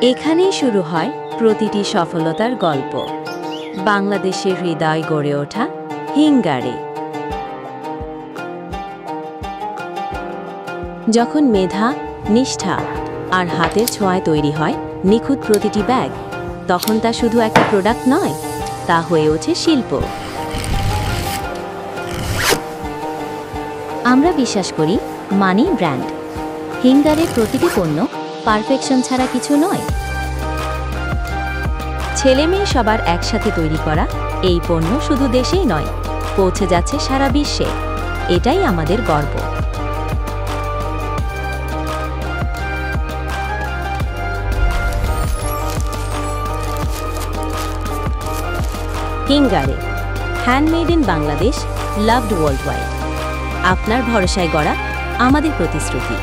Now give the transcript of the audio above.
এখানেই শুরু হয় প্রতিটি সফলতার গল্প। বাংলাদেশের হৃদয় গড়ে ওঠা হিঙ্গারে। যখন মেধা, নিষ্ঠা আর হাতের ছোঁয়ায় তৈরি হয় নিখুঁত প্রতিটি ব্যাগ, তখন তা শুধু একটা প্রোডাক্ট নয়, তা হয়ে ওঠে শিল্প। আমরা বিশ্বাস করি মানি ব্র্যান্ড। হিঙ্গারের প্রতিটি পণ্য পারফেকশন ছাড়া কিছু নয়। ছেলে মেয়ে সবার একসাথে তৈরি করা এই পণ্য শুধু দেশেই নয়, পৌঁছে যাচ্ছে সারা বিশ্বে। এটাই আমাদের গর্ব। হিঙ্গারে, handmade in Bangladesh, loved worldwide. আপনার ভরসায় গড়া আমাদের প্রতিশ্রুতি।